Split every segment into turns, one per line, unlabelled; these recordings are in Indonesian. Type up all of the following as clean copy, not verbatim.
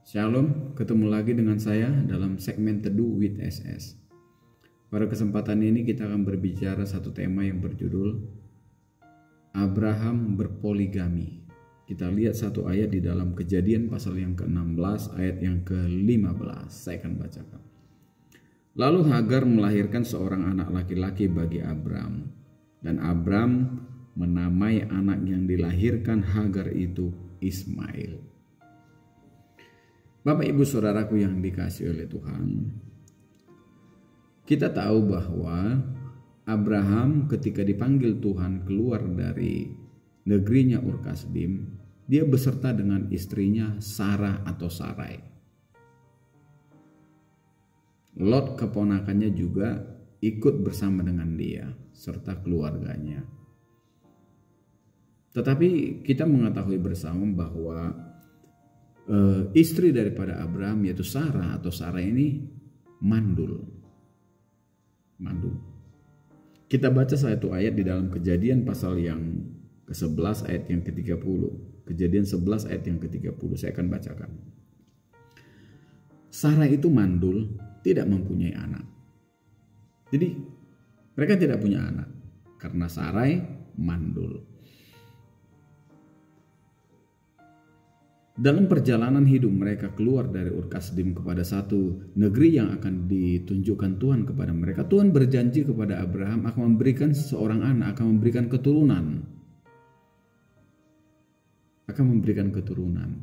Shalom, ketemu lagi dengan saya dalam segmen Teduh with SS. Pada kesempatan ini kita akan berbicara satu tema yang berjudul Abraham berpoligami. Kita lihat satu ayat di dalam Kejadian pasal yang ke-16 ayat yang ke-15. Saya akan bacakan. Lalu Hagar melahirkan seorang anak laki-laki bagi Abram, dan Abram menamai anak yang dilahirkan Hagar itu Ismail. Bapak Ibu Saudaraku yang dikasihi oleh Tuhan, kita tahu bahwa Abraham ketika dipanggil Tuhan keluar dari negerinya Ur Kasdim, dia beserta dengan istrinya Sarah atau Sarai. Lot keponakannya juga ikut bersama dengan dia serta keluarganya. Tetapi kita mengetahui bersama bahwa istri daripada Abraham yaitu Sarah atau Sarai ini mandul. Kita baca satu ayat di dalam Kejadian pasal yang ke-11 ayat yang ke-30. Kejadian 11 ayat yang ke-30 saya akan bacakan. Sarah itu mandul, tidak mempunyai anak. Jadi mereka tidak punya anak karena Sarai mandul. Dalam perjalanan hidup mereka keluar dari Ur Kasdim kepada satu negeri yang akan ditunjukkan Tuhan kepada mereka. Tuhan berjanji kepada Abraham akan memberikan seorang anak, akan memberikan keturunan.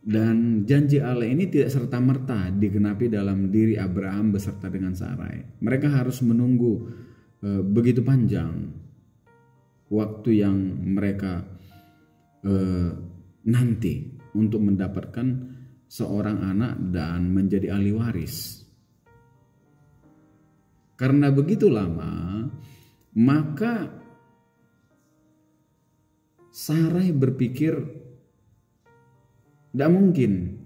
Dan janji Allah ini tidak serta-merta digenapi dalam diri Abraham beserta dengan Sarai. Mereka harus menunggu begitu panjang waktu yang mereka nanti untuk mendapatkan seorang anak dan menjadi ahli waris. Karena begitu lama, maka Sarai berpikir, tidak mungkin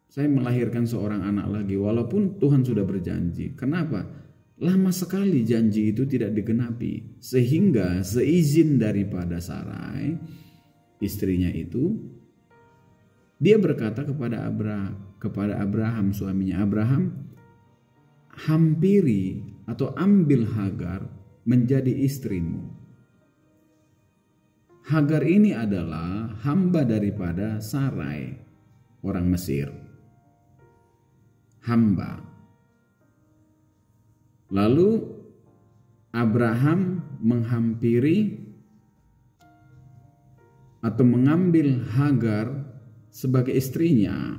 saya melahirkan seorang anak lagi walaupun Tuhan sudah berjanji. Kenapa? Lama sekali janji itu tidak digenapi, sehingga seizin daripada Sarai, istrinya itu, dia berkata kepada Abraham suaminya, Abraham, hampiri atau ambil Hagar menjadi istrimu. Hagar ini adalah hamba daripada Sarai, orang Mesir. Hamba. Lalu Abraham menghampiri atau mengambil Hagar sebagai istrinya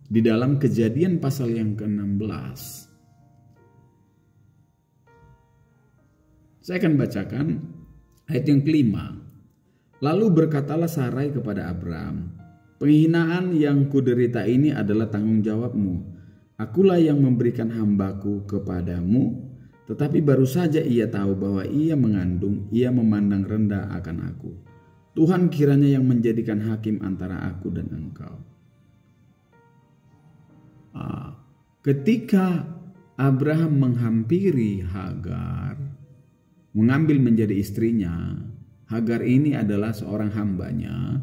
di dalam Kejadian pasal yang ke-16. Saya akan bacakan ayat yang ke-5. Lalu berkatalah Sarai kepada Abram, penghinaan yang kuderita ini adalah tanggung jawabmu. Akulah yang memberikan hambaku kepadamu, tetapi baru saja ia tahu bahwa ia mengandung, ia memandang rendah akan aku. Tuhan kiranya yang menjadikan hakim antara aku dan engkau. Ketika Abraham menghampiri Hagar, mengambil menjadi istrinya, Hagar ini adalah seorang hambanya,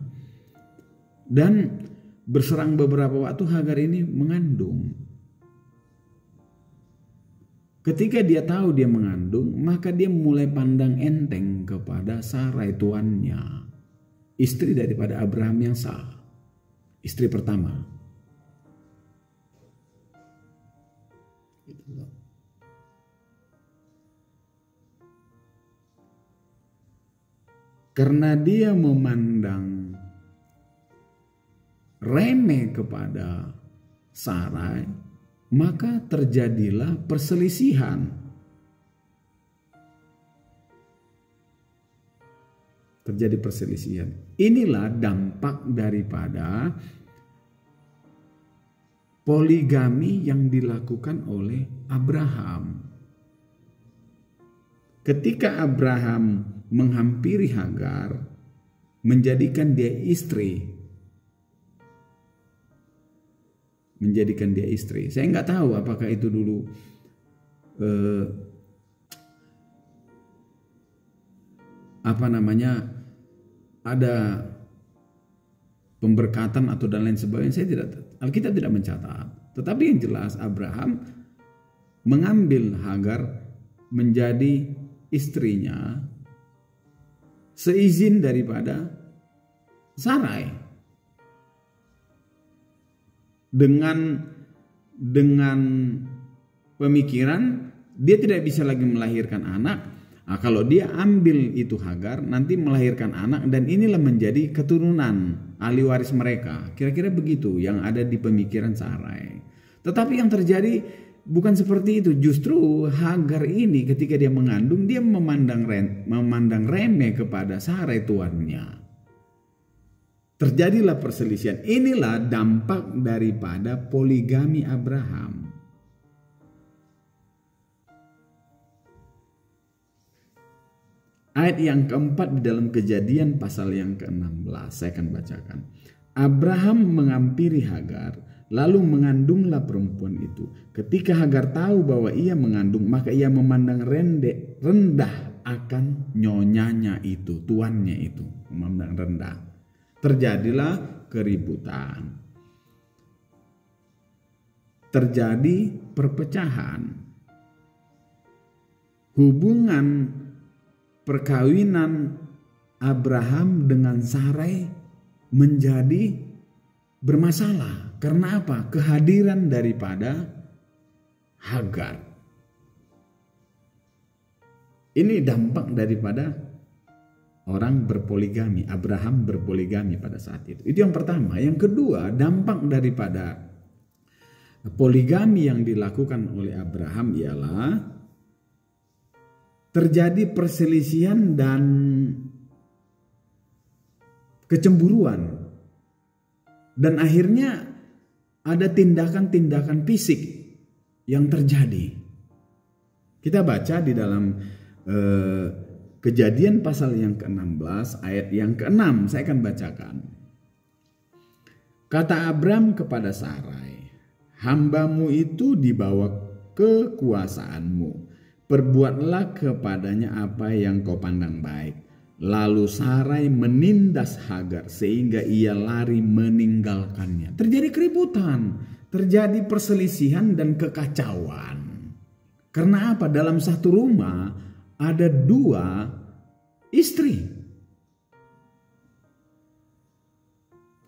dan berserang beberapa waktu Hagar ini mengandung. Ketika dia tahu dia mengandung, maka dia mulai pandang enteng kepada Sarai tuannya, istri daripada Abraham yang sah, istri pertama. Karena dia memandang remeh kepada Sarai, maka terjadilah perselisihan. Terjadi perselisihan. Inilah dampak daripada poligami yang dilakukan oleh Abraham. Ketika Abraham menghampiri Hagar, menjadikan dia istri. Saya nggak tahu apakah itu dulu ada pemberkatan atau dan lain sebagainya. Alkitab tidak mencatat. Tetapi yang jelas Abraham mengambil Hagar menjadi istrinya seizin daripada Sarai. Dengan pemikiran dia tidak bisa lagi melahirkan anak. Nah, kalau dia ambil itu Hagar, nanti melahirkan anak dan inilah menjadi keturunan ahli waris mereka. Kira-kira begitu yang ada di pemikiran Sarai. Tetapi yang terjadi bukan seperti itu. Justru Hagar ini ketika dia mengandung, dia memandang remeh kepada Sarai tuannya. Terjadilah perselisihan. Inilah dampak daripada poligami Abraham. Ayat yang keempat di dalam Kejadian pasal yang ke-16, saya akan bacakan. Abraham mengampiri Hagar, lalu mengandunglah perempuan itu. Ketika Hagar tahu bahwa ia mengandung, maka ia memandang rendah akan nyonyanya itu, tuannya itu, memandang rendah. Terjadilah keributan. Terjadi perpecahan. Hubungan perkawinan Abraham dengan Sarai menjadi bermasalah. Karena apa? Kehadiran daripada Hagar. Ini dampak daripada orang berpoligami. Abraham berpoligami pada saat itu. Itu yang pertama. Yang kedua, dampak daripada poligami yang dilakukan oleh Abraham ialah terjadi perselisihan dan kecemburuan. Dan akhirnya ada tindakan-tindakan fisik yang terjadi. Kita baca di dalam Kejadian pasal yang ke-16 ayat yang ke-6. Saya akan bacakan. Kata Abram kepada Sarai, hambamu itu di bawah kekuasaanmu. Perbuatlah kepadanya apa yang kau pandang baik. Lalu Sarai menindas Hagar sehingga ia lari meninggalkannya. Terjadi keributan, terjadi perselisihan dan kekacauan. Karena apa? Dalam satu rumah ada dua istri.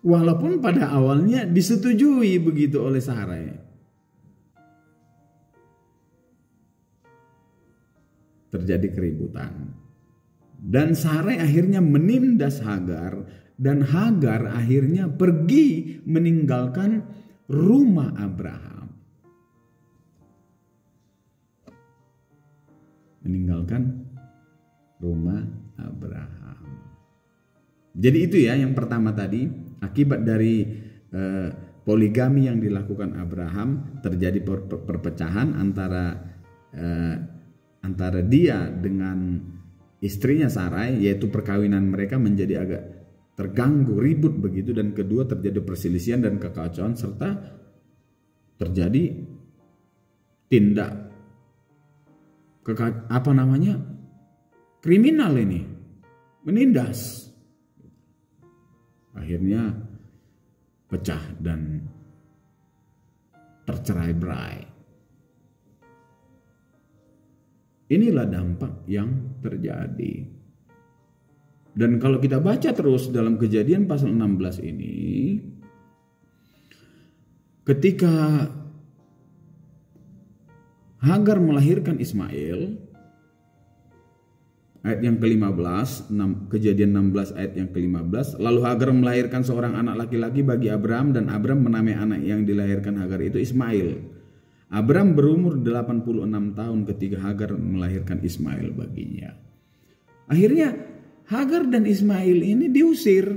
Walaupun pada awalnya disetujui begitu oleh Sarai. Terjadi keributan. Dan Sarai akhirnya menindas Hagar. Dan Hagar akhirnya pergi meninggalkan rumah Abraham. Meninggalkan rumah Abraham. Jadi itu ya yang pertama tadi. Akibat dari poligami yang dilakukan Abraham, terjadi perpecahan antara dia dengan istrinya Sarai, yaitu perkawinan mereka menjadi agak terganggu, ribut begitu. Dan kedua, terjadi perselisihan dan kekacauan serta terjadi tindak kriminal ini, menindas. Akhirnya pecah dan tercerai-berai. Inilah dampak yang terjadi. Dan kalau kita baca terus dalam Kejadian pasal 16 ini, ketika Hagar melahirkan Ismail, ayat yang ke-15, Kejadian 16 ayat yang ke-15, lalu Hagar melahirkan seorang anak laki-laki bagi Abram, dan Abram menamai anak yang dilahirkan Hagar itu Ismail. Abram berumur 86 tahun ketika Hagar melahirkan Ismail baginya. Akhirnya Hagar dan Ismail ini diusir.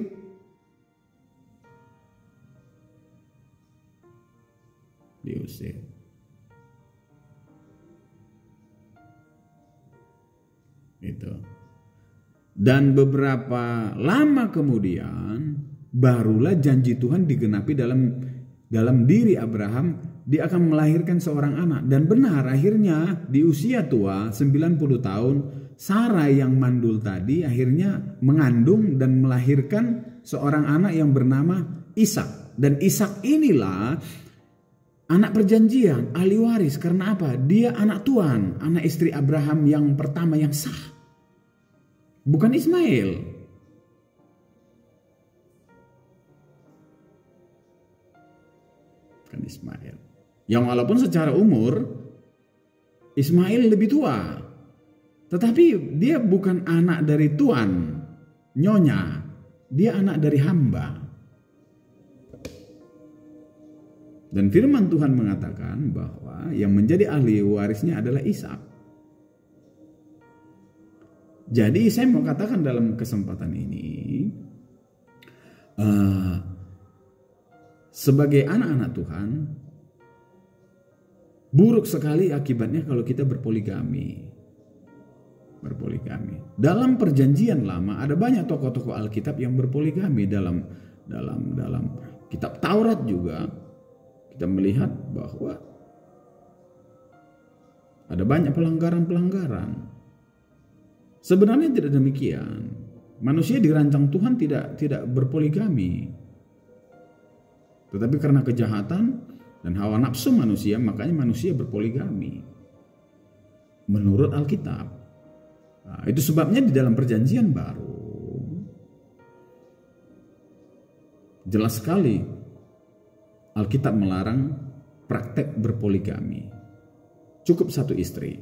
Itu. Dan beberapa lama kemudian barulah janji Tuhan digenapi dalam diri Abraham, dia akan melahirkan seorang anak. Dan benar, akhirnya di usia tua 90 tahun Sarai yang mandul tadi akhirnya mengandung dan melahirkan seorang anak yang bernama Ishak. Dan Ishak inilah anak perjanjian, ahli waris. Karena apa? Dia anak tuan, anak istri Abraham yang pertama yang sah. Bukan Ismail. Bukan Ismail. Yang walaupun secara umur Ismail lebih tua. Tetapi dia bukan anak dari tuan, nyonya. Dia anak dari hamba. Dan firman Tuhan mengatakan bahwa yang menjadi ahli warisnya adalah Ishak. Jadi saya mau katakan dalam kesempatan ini, sebagai anak-anak Tuhan, buruk sekali akibatnya kalau kita berpoligami. Dalam perjanjian lama ada banyak tokoh-tokoh Alkitab yang berpoligami. Dalam kitab Taurat juga kita melihat bahwa ada banyak pelanggaran. Sebenarnya tidak demikian. Manusia dirancang Tuhan tidak berpoligami. Tetapi karena kejahatan dan hawa nafsu manusia, makanya manusia berpoligami. Menurut Alkitab. Nah, itu sebabnya di dalam perjanjian baru jelas sekali Alkitab melarang praktek berpoligami. Cukup satu istri.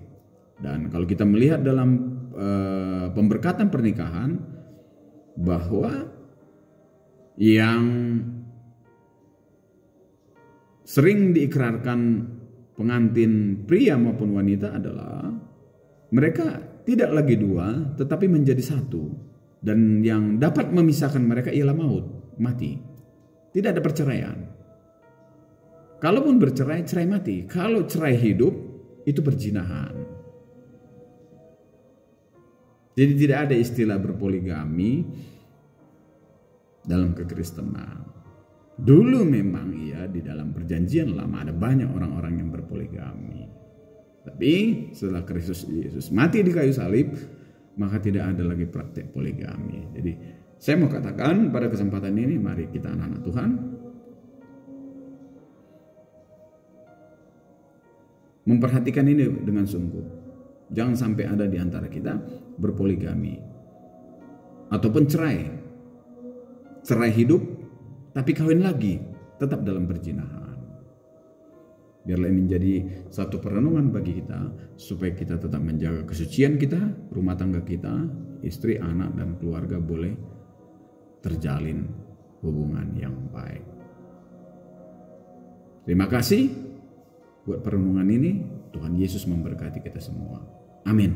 Dan kalau kita melihat dalam pemberkatan pernikahan, bahwa yang sering diikrarkan pengantin pria maupun wanita adalah mereka tidak lagi dua tetapi menjadi satu, dan yang dapat memisahkan mereka ialah maut, mati. Tidak ada perceraian. Kalaupun bercerai, cerai mati. Kalau cerai hidup, itu perzinahan. Jadi tidak ada istilah berpoligami dalam kekristenan. Dulu memang di dalam perjanjian lama ada banyak orang-orang yang berpoligami. Tapi setelah Kristus Yesus mati di kayu salib, maka tidak ada lagi praktek poligami. Jadi saya mau katakan pada kesempatan ini, mari kita anak-anak Tuhan memperhatikan ini dengan sungguh. Jangan sampai ada di antara kita berpoligami ataupun cerai hidup tapi kawin lagi, tetap dalam perzinahan. Biarlah ini menjadi satu perenungan bagi kita supaya kita tetap menjaga kesucian kita, rumah tangga kita, istri, anak dan keluarga boleh terjalin hubungan yang baik. Terima kasih buat perenungan ini. Tuhan Yesus memberkati kita semua. Amin.